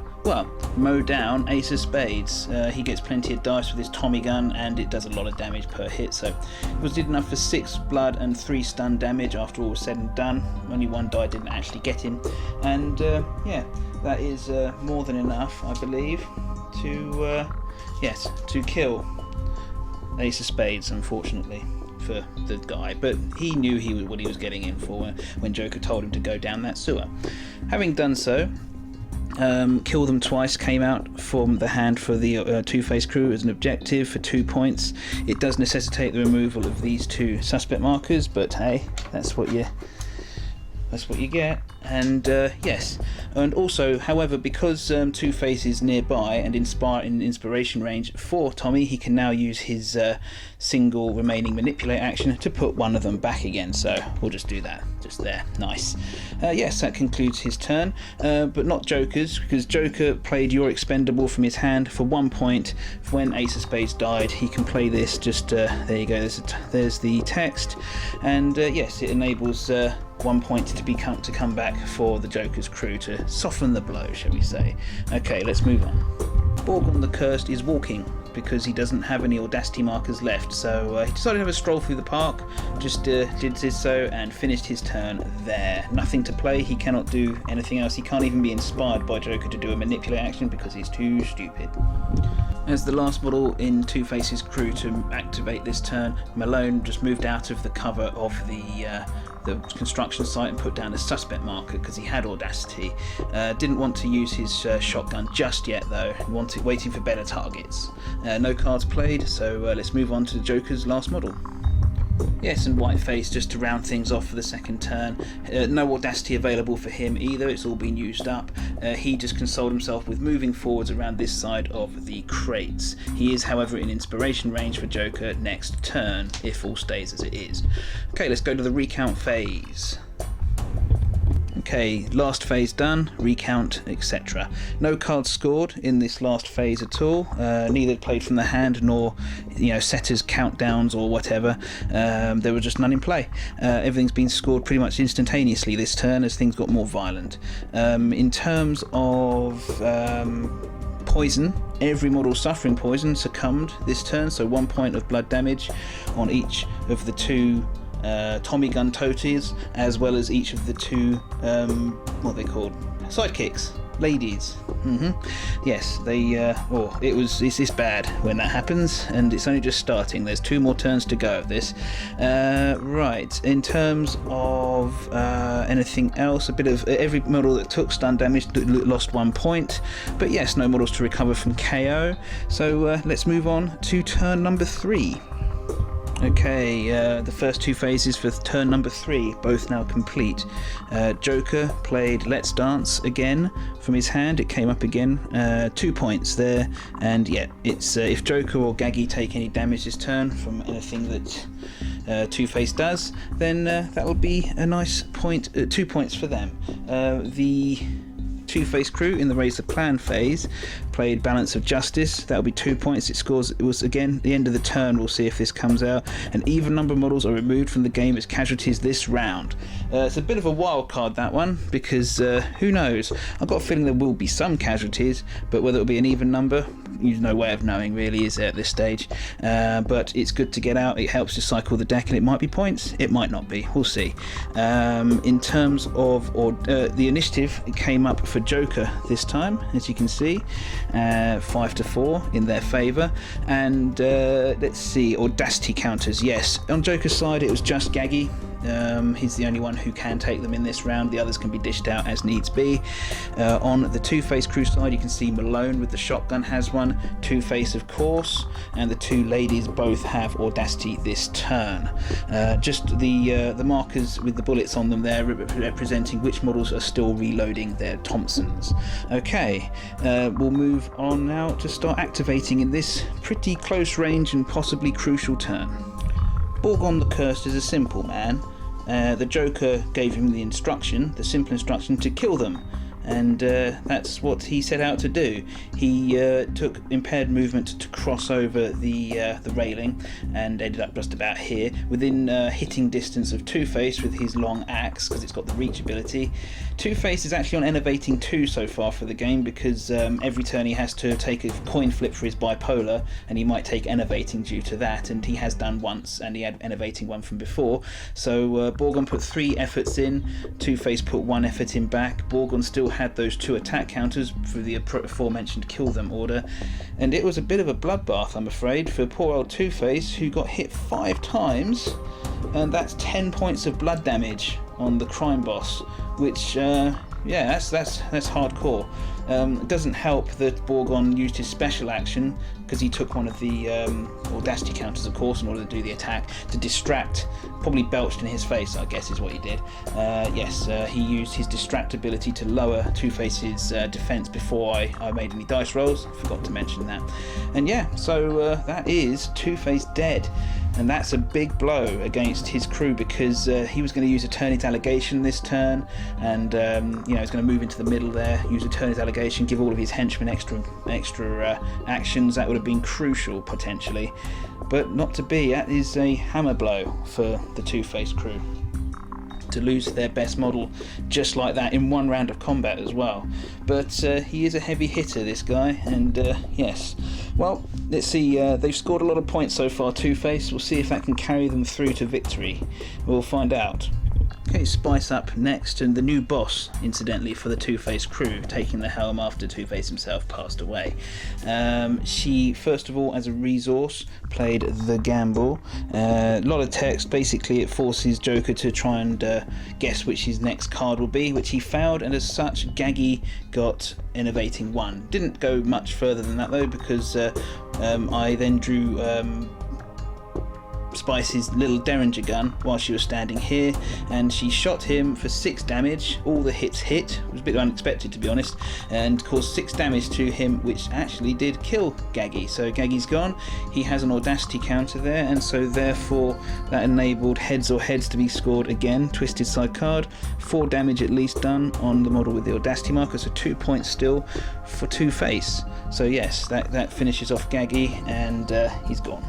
A: mow down Ace of Spades. He gets plenty of dice with his Tommy gun, and it does a lot of damage per hit, so it did enough for 6 blood and 3 stun damage after all was said and done. Only 1 die didn't actually get him, and yeah, that is more than enough, I believe, to kill Ace of Spades, unfortunately for the guy, but he knew what he was getting in for when Joker told him to go down that sewer. Having done so, Kill them twice came out from the hand for the Two-Face crew as an objective for 2 points. It does necessitate the removal of these 2 suspect markers, but hey, that's what you get. And yes, and also, however, because Two-Face is nearby and in inspiration range for Tommy, he can now use his single remaining manipulate action to put one of them back again. So we'll just do that, just there. Nice. Yes, that concludes his turn, but not Joker's, because Joker played Your Expendable from his hand for 1 point. When Ace of Spades died, he can play this. Just there you go. There's the text, and yes, it enables 1 point to come back for the Joker's crew to soften the blow, shall we say. Okay, let's move on. Borgon the Cursed is walking because he doesn't have any audacity markers left, so he decided to have a stroll through the park, just did so and finished his turn there. Nothing to play, he cannot do anything else, he can't even be inspired by Joker to do a manipulate action because he's too stupid. As the last model in Two-Face's crew to activate this turn, Malone just moved out of the cover of the construction site and put down a suspect marker because he had audacity. Didn't want to use his shotgun just yet though, waiting for better targets. No cards played, so let's move on to the Joker's last model. Yes, and Whiteface, just to round things off for the second turn. No audacity available for him either, it's all been used up. He just consoled himself with moving forwards around this side of the crates. He is, however, in inspiration range for Joker next turn, if all stays as it is. Okay, let's go to the recount phase. Okay, last phase done, recount, etc. No cards scored in this last phase at all, neither played from the hand nor setters, countdowns or whatever. There were just none in play. Everything's been scored pretty much instantaneously this turn as things got more violent. In terms of poison, every model suffering poison succumbed this turn, so 1 point of blood damage on each of the 2 Tommy gun totes, as well as each of the 2 what are they called, sidekicks, ladies. Yes, it's bad when that happens, and it's only just starting. There's 2 more turns to go of this. Right, in terms of anything else, a bit of every model that took stun damage lost 1 point, but yes, no models to recover from KO. So let's move on to turn number 3. Okay, the first 2 phases for turn number 3, both now complete. Joker played Let's Dance again from his hand. It came up again, 2 points there, and yeah, it's if Joker or Gaggy take any damage this turn from anything that Two-Face does, then that will be a nice point, 2 points for them. The Two-Face crew in the Raise the Plan phase played Balance of Justice. That'll be 2 points. It was again the end of the turn. We'll see if this comes out. An even number of models are removed from the game as casualties this round. It's a bit of a wild card, that one, because who knows? I've got a feeling there will be some casualties, but whether it'll be an even number, there's no way of knowing really, is there, at this stage. But it's good to get out. It helps to cycle the deck, and it might be points, it might not be. We'll see. In terms of the initiative, it came up for Joker this time, as you can see, 5-4 in their favour. And let's see, audacity counters. Yes, on Joker's side it was just Gaggy. He's the only one who can take them in this round. The others can be dished out as needs be. On the Two-Face crew side, you can see Malone with the shotgun has one, Two-Face of course, and the 2 ladies both have audacity this turn. Just the markers with the bullets on them there representing which models are still reloading their Thompsons. Okay, we'll move on now to start activating in this pretty close range and possibly crucial turn. Borgon the Cursed is a simple man. The Joker gave him the simple instruction to kill them, and that's what he set out to do. He took impaired movement to cross over the railing and ended up just about here, within hitting distance of Two-Face with his long axe, because it's got the reach ability. Two-Face is actually on Enervating 2 so far for the game, because every turn he has to take a coin flip for his bipolar, and he might take Enervating due to that, and he has done once, and he had Enervating 1 from before. So Borgon put 3 efforts in, Two-Face put 1 effort in back. Borgon still had those 2 attack counters for the aforementioned kill them order, and it was a bit of a bloodbath, I'm afraid, for poor old Two-Face, who got hit 5 times, and that's 10 points of blood damage on the crime boss, which that's hardcore. It doesn't help that Borgon used his special action, because he took one of the audacity counters, of course, in order to do the attack, to distract, probably belched in his face, I guess is what he did. He used his distract ability to lower Two-Face's defense before I made any dice rolls. Forgot to mention that. And yeah, so that is Two-Face dead. And that's a big blow against his crew, because he was going to use Eternity's Allegation this turn, and he's going to move into the middle there, use Eternity's Allegation, give all of his henchmen extra actions. That would have been crucial potentially, but not to be. That is a hammer blow for the Two-Face crew, to lose their best model just like that in one round of combat as well. But he is a heavy hitter, this guy, and yes. Well, let's see, they've scored a lot of points so far, Two-Face. We'll see if that can carry them through to victory. We'll find out. Okay, Spice up next, and the new boss, incidentally, for the Two-Face crew, taking the helm after Two-Face himself passed away. She, first of all, as a resource, played the gamble. A lot of text. Basically, it forces Joker to try and guess which his next card will be, which he failed, and as such, Gaggy got Innovating 1. Didn't go much further than that, though, because I then drew Spice's little Derringer gun while she was standing here, and she shot him for 6 damage. All the hits hit. It was a bit unexpected, to be honest, and caused 6 damage to him, which actually did kill Gaggy. So Gaggy's gone. He has an audacity counter there, and so therefore that enabled heads or heads to be scored again. Twisted side card, 4 damage at least done on the model with the audacity marker, so 2 points still for Two-Face. So yes, that finishes off Gaggy, and he's gone.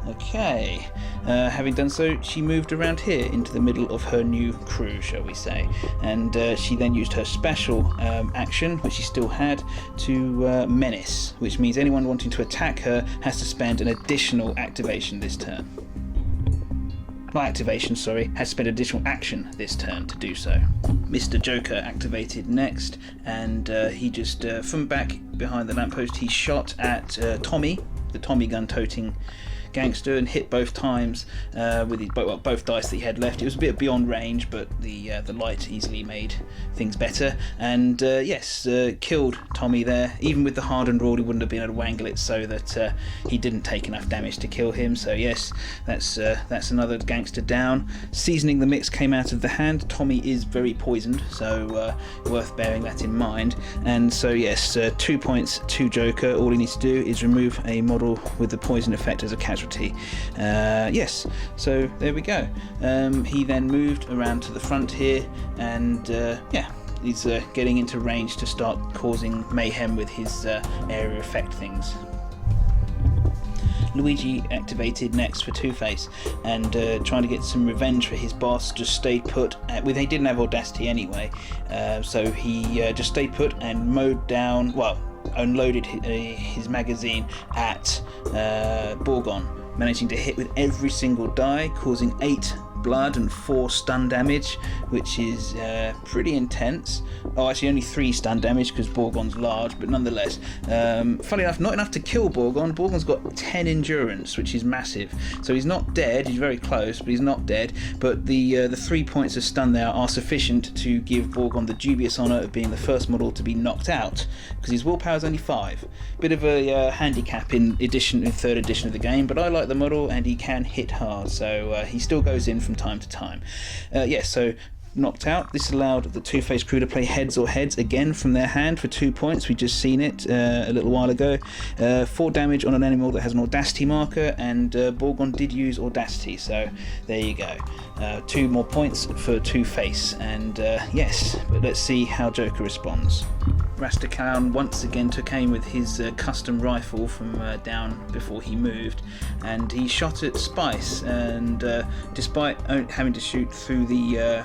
A: Okay, having done so, she moved around here into the middle of her new crew, shall we say, and she then used her special action, which she still had, to menace, which means anyone wanting to attack her has to spend an additional activation this turn. Not activation, sorry, has spent additional action this turn to do so. Mr. Joker activated next, and he just, from back behind the lamppost, he shot at Tommy, the Tommy gun toting gangster, and hit both times with his, both dice that he had left. It was a bit beyond range, but the light easily made things better, and yes, killed Tommy there. Even with the hardened rule, he wouldn't have been able to wangle it so that he didn't take enough damage to kill him. So yes, that's another gangster down. Seasoning the mix came out of the hand. Tommy is very poisoned, so worth bearing that in mind. And so yes, 2 points to Joker. All he needs to do is remove a model with the poison effect as a casualty. Yes, so there we go. He then moved around to the front here, and yeah, he's getting into range to start causing mayhem with his area effect things. Luigi activated next for Two-Face, and trying to get some revenge for his boss, just stayed put. He didn't have audacity anyway, so he just stayed put and mowed down, unloaded his magazine at Borgon, managing to hit with every single die, causing 8 blood and 4 stun damage, which is pretty intense. Oh, actually only 3 stun damage because Borgon's large, but nonetheless. Funny enough, not enough to kill Borgon. Borgon's got 10 endurance, which is massive. So he's not dead, he's very close, but he's not dead. But the 3 points of stun there are sufficient to give Borgon the dubious honour of being the first model to be knocked out, because his willpower is only 5. Bit of a handicap in 3rd edition of the game, but I like the model and he can hit hard, so he still goes in from time to time. Yes, so knocked out. This allowed the Two-Face crew to play heads or heads again from their hand for 2 points. We just seen it a little while ago. 4 damage on an animal that has an audacity marker, and Borgon did use audacity, so there you go. 2 more points for Two-Face, and yes, but let's see how Joker responds. Rastakan once again took aim with his custom rifle from down before he moved, and he shot at Spice, and despite having to shoot through the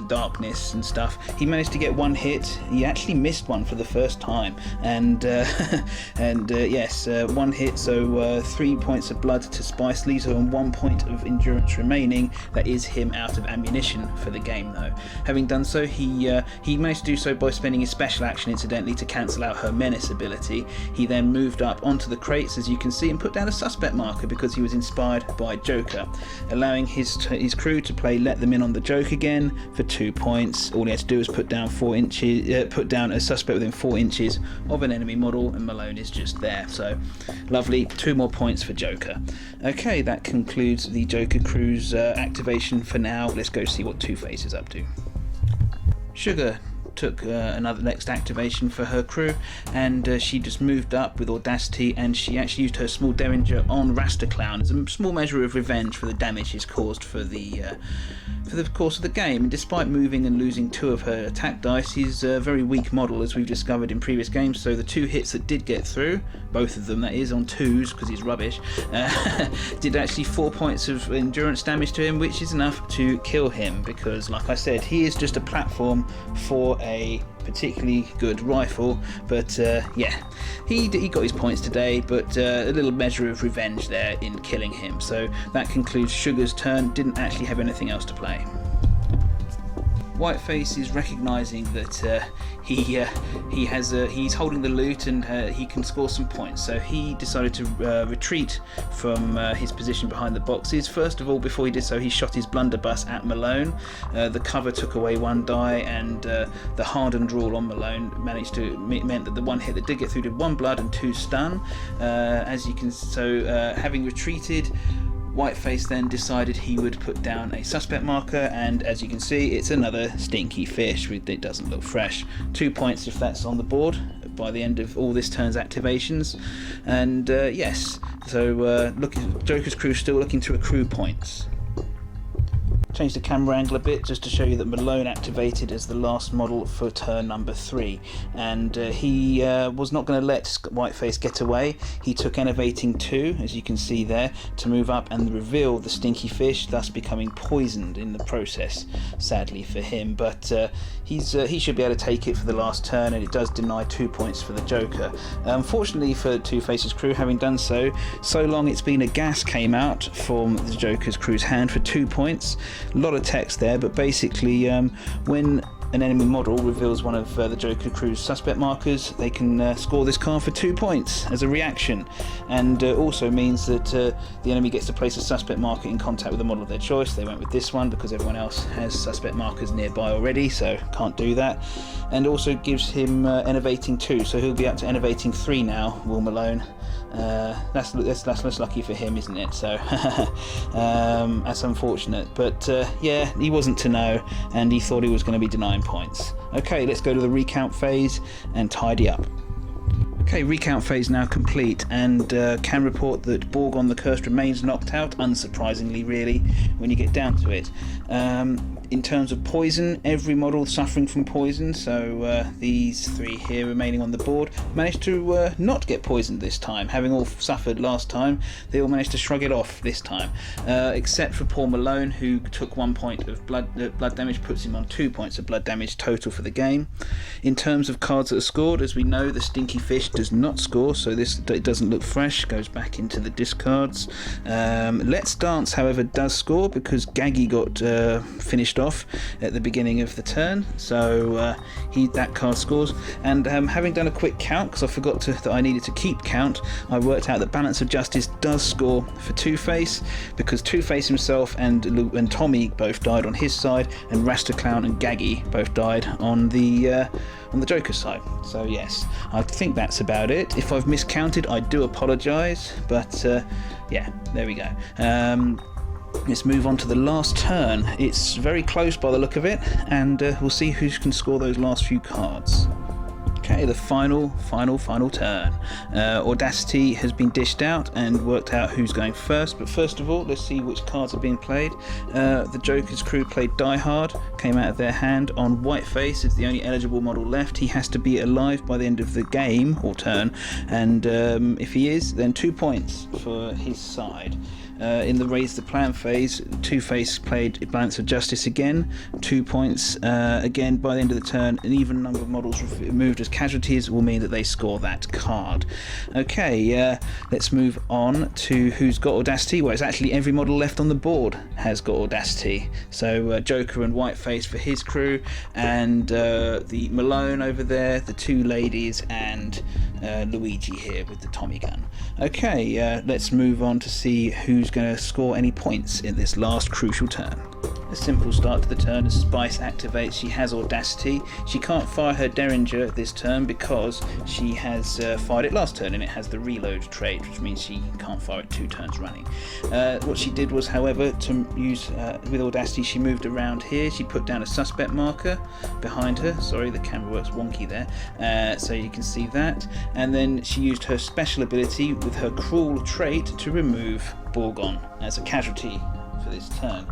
A: darkness and stuff, he managed to get 1 hit. He actually missed one for the first time, and yes, 1 hit, so 3 points of blood to Spice, leaves her on 1 point of endurance remaining. That is him out of ammunition for the game, though. Having done so, he managed to do so by spending his special action, incidentally, to cancel out her menace ability. He then moved up onto the crates, as you can see, and put down a suspect marker because he was inspired by Joker, allowing his crew to play Let Them In on the Joke again, for 2 points. All he had to do was put down a suspect within 4 inches of an enemy model, and Malone is just there. So lovely, 2 more points for Joker. Okay, that concludes the Joker crew's activation for now. Let's go see what Two-Face is up to. Sugar took another next activation for her crew, and she just moved up with audacity, and she actually used her small derringer on Clown as a small measure of revenge for the damage he's caused for the course of the game. And despite moving and losing 2 of her attack dice, he's a very weak model, as we've discovered in previous games. So the 2 hits that did get through, both of them that is on 2s because he's rubbish, did actually 4 points of endurance damage to him, which is enough to kill him, because like I said, he is just a platform for a particularly good rifle. But yeah, he got his points today, but a little measure of revenge there in killing him. So that concludes Sugar's turn. Didn't actually have anything else to play. Whiteface is recognising that he's holding the loot and he can score some points, so he decided to retreat from his position behind the boxes. First of all, before he did so, he shot his blunderbuss at Malone. The cover took away 1 die, and the hardened rule on Malone meant that the 1 hit that did get through did 1 blood and 2 stun. Having retreated, Whiteface then decided he would put down a suspect marker, and as you can see, it's another stinky fish. It doesn't look fresh. 2 points if that's on the board by the end of all this turn's activations. And yes, so Joker's crew still looking to accrue points. Change the camera angle a bit just to show you that Malone activated as the last model for turn number 3, and he was not going to let Whiteface get away. He took Enervating 2, as you can see there, to move up and reveal the stinky fish, thus becoming poisoned in the process, sadly for him. But he should be able to take it for the last turn, and it does deny 2 points for the Joker. Unfortunately for Two-Face's crew, having done so long, it's been a gas came out from the Joker's crew's hand for 2 points. A lot of text there, but basically when an enemy model reveals one of the Joker crew's suspect markers, they can score this card for 2 points as a reaction, and also means that the enemy gets to place a suspect marker in contact with a model of their choice. They went with this one because everyone else has suspect markers nearby already, so can't do that. And also gives him Enervating 2, so he'll be up to Enervating 3 now, Will Malone. That's less lucky for him, isn't it? So that's unfortunate, but yeah, he wasn't to know, and he thought he was going to be denying points. Okay, let's go to the recount phase and tidy up. Okay, recount phase now complete, and can report that Borgon the Cursed remains knocked out, unsurprisingly really, when you get down to it. In terms of poison, every model suffering from poison, so these 3 here remaining on the board, managed to not get poisoned this time. Having all suffered last time, they all managed to shrug it off this time, except for poor Malone, who took 1 point of blood damage, puts him on 2 points of blood damage total for the game. In terms of cards that are scored, as we know, the Stinky Fish does not score, so it doesn't look fresh, goes back into the discards. Let's Dance, however, does score, because Gaggy got finished off at the beginning of the turn, so that card scores. And having done a quick count, because I forgot that I needed to keep count, I worked out that Balance of Justice does score for Two-Face, because Two-Face himself and Tommy both died on his side, and Rasta Clown and Gaggy both died on the Joker's side. So yes, I think that's about it. If I've miscounted, I do apologise, but yeah, there we go. Let's move on to the last turn. It's very close by the look of it, and we'll see who can score those last few cards. Okay, the final turn. Audacity has been dished out and worked out who's going first, but first of all, let's see which cards are being played. The Joker's crew played Die Hard, came out of their hand on Whiteface. It's the only eligible model left. He has to be alive by the end of the game or turn, and if he is, then 2 points for his side. In the Raise the Plan phase, Two-Face played Balance of Justice again, 2 points. Again, by the end of the turn, an even number of models removed as casualties will mean that they score that card. Okay, let's move on to who's got Audacity. Well, it's actually every model left on the board has got Audacity. So Joker and Whiteface for his crew, and the Malone over there, the 2 ladies, and Luigi here with the Tommy gun. Okay, let's move on to see who's going to score any points in this last crucial turn. A simple start to the turn as Spice activates. She has Audacity. She can't fire her Derringer this turn because she has fired it last turn and it has the reload trait, which means she can't fire it 2 turns running. What she did was, however, to use with Audacity, she moved around here. She put down a suspect marker behind her. Sorry, the camera works wonky there. So you can see that. And then she used her special ability with her Cruel trait to remove Borgon as a casualty for this turn.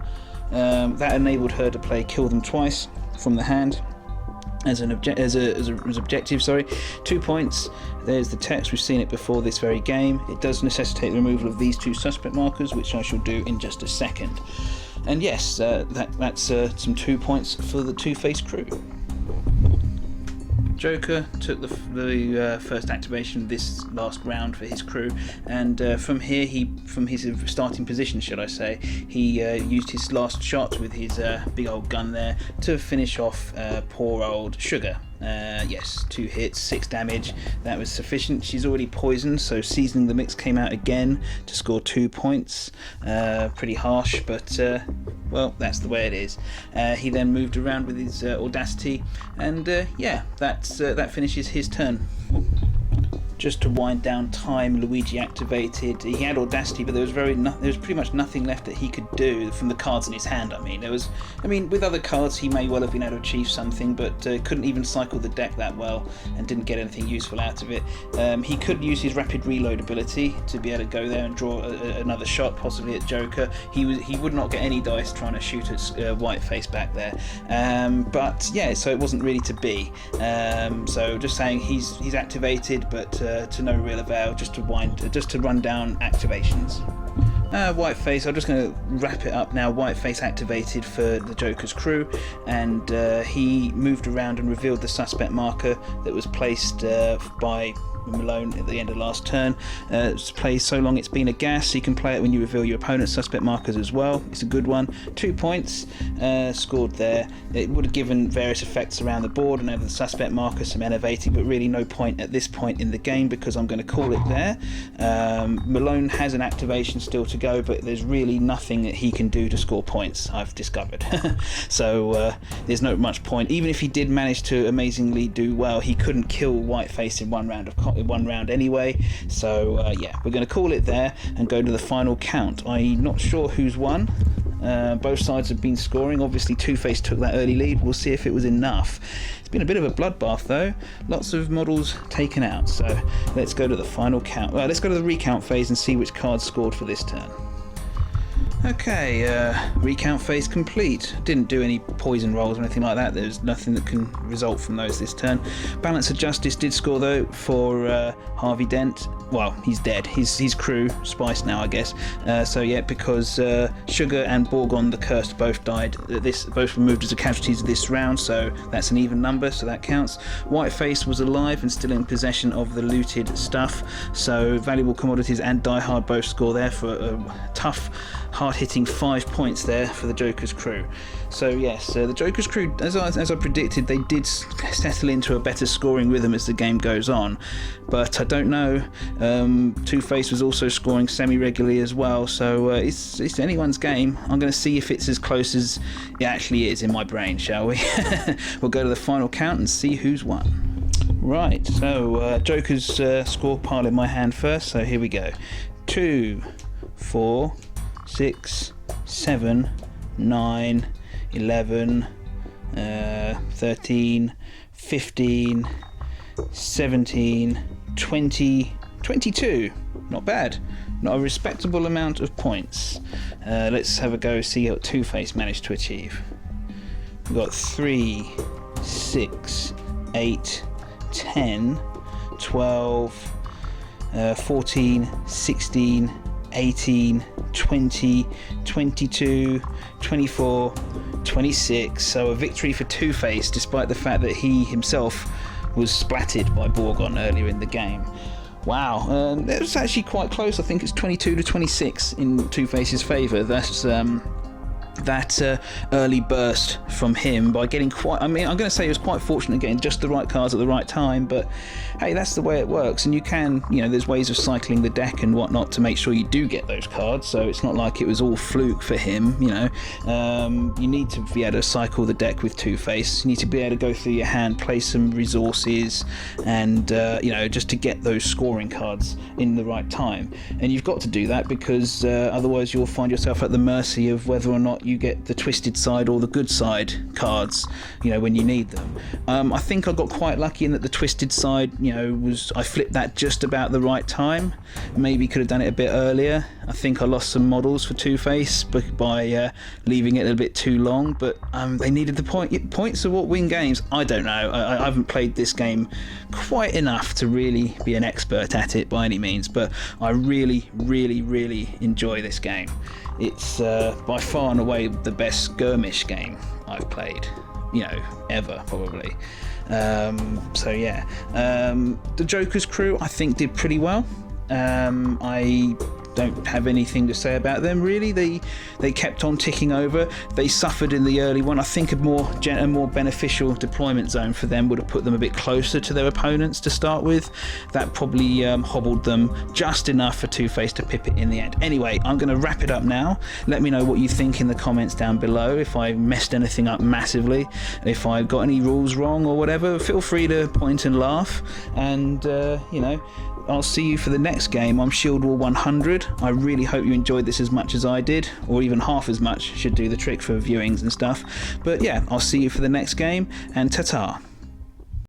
A: That enabled her to play Kill Them Twice from the hand as an objective. 2 points. There's the text. We've seen it before this very game. It does necessitate the removal of these 2 suspect markers, which I shall do in just a second. And yes, that's some 2 points for the Two-Face crew. Joker took the first activation this last round for his crew, and from here, from his starting position, should I say, he used his last shot with his big old gun there to finish off poor old Sugar. Yes, 2 hits, 6 damage. That was sufficient. She's already poisoned, so Seasoning the Mix came out again to score 2 points. Pretty harsh, but well, that's the way it is. He then moved around with his Audacity, and yeah, that finishes his turn. Just to wind down time, Luigi activated. He had Audacity, but there was pretty much nothing left that he could do from the cards in his hand. I mean, with other cards he may well have been able to achieve something, but couldn't even cycle the deck that well and didn't get anything useful out of it. He could use his rapid reload ability to be able to go there and draw another shot, possibly at Joker. He would not get any dice trying to shoot at Whiteface back there. But yeah, so it wasn't really to be. So just saying, he's activated, but to no real avail. Just to run down activations. Whiteface, I'm just going to wrap it up now. Whiteface activated for the Joker's crew, and he moved around and revealed the suspect marker that was placed by Malone at the end of last turn. It's played so long it's been a gas, so you can play it when you reveal your opponent's suspect markers as well. It's a good one. 2 points scored there. It would have given various effects around the board and over the suspect marker, some elevating, but really no point at this point in the game because I'm going to call it there. Malone has an activation still to go, but there's really nothing that he can do to score points, I've discovered. So there's not much point. Even if he did manage to amazingly do well, he couldn't kill Whiteface in one round anyway. So yeah, we're going to call it there and go to the final count. I'm not sure who's won. Both sides have been scoring. Obviously Two-Face took that early lead. We'll see if it was enough. It's been a bit of a bloodbath though. Lots of models taken out. So let's go to the final count. Well, let's go to the recount phase and see which cards scored for this turn. Okay, recount phase complete. Didn't do any poison rolls or anything like that. There's nothing that can result from those this turn. Balance of Justice did score though for Harvey Dent. Well, he's dead. His crew, Spice now, I guess. So yeah, because Sugar and Borgon the Cursed both died. Both were moved as a casualties this round, so that's an even number, so that counts. Whiteface was alive and still in possession of the looted stuff. So Valuable Commodities and Die Hard both score there for a tough, hard-hitting 5 points there for the Joker's crew. So yes, the Joker's crew, as I predicted, they did settle into a better scoring rhythm as the game goes on. But I don't know. Two-Face was also scoring semi-regularly as well, so it's anyone's game. I'm going to see if it's as close as it actually is in my brain, shall we? We'll go to the final count and see who's won. Right, so Joker's score pile in my hand first, so here we go. 2, 4, 6, 7, 9, 11, 13, 15, 17, 20, 22. Not bad. Not a respectable amount of points. Let's have a go, see what Two-Face managed to achieve. We've got 3, 6, 8, 10, 12, 14, 16, 18, 20, 22, 24, 26. So a victory for Two-Face, despite the fact that he himself was splatted by Borgon earlier in the game. Wow, it was actually quite close. I think it's 22 to 26 in Two-Face's favour. That's that early burst from him by getting quite, I mean, I'm going to say he was quite fortunate getting just the right cards at the right time, but hey, that's the way it works. And you can, there's ways of cycling the deck and whatnot to make sure you do get those cards, so it's not like it was all fluke for him. You need to be able to cycle the deck with Two-Face. You need to be able to go through your hand, play some resources, and just to get those scoring cards in the right time. And you've got to do that because otherwise you'll find yourself at the mercy of whether or not you get the twisted side or the good side cards, when you need them. I think I got quite lucky in that the twisted side, I flipped that just about the right time. Maybe could have done it a bit earlier. I think I lost some models for Two-Face by leaving it a little bit too long, but they needed the points are what win games. I don't know. I haven't played this game quite enough to really be an expert at it by any means, but I really, really, really enjoy this game. It's by far and away the best skirmish game I've played, ever probably. The Joker's crew I think did pretty well. I don't have anything to say about them really. They kept on ticking over. They suffered in the early one. I think a more beneficial deployment zone for them would have put them a bit closer to their opponents to start with. That probably hobbled them just enough for Two-Face to pip it in the end. Anyway, I'm going to wrap it up now. Let me know what you think in the comments down below. If I messed anything up massively, if I got any rules wrong or whatever, feel free to point and laugh. And I'll see you for the next game on Shield Wall 100. I really hope you enjoyed this as much as I did, or even half as much. Should do the trick for viewings and stuff. But yeah, I'll see you for the next game, and ta-ta.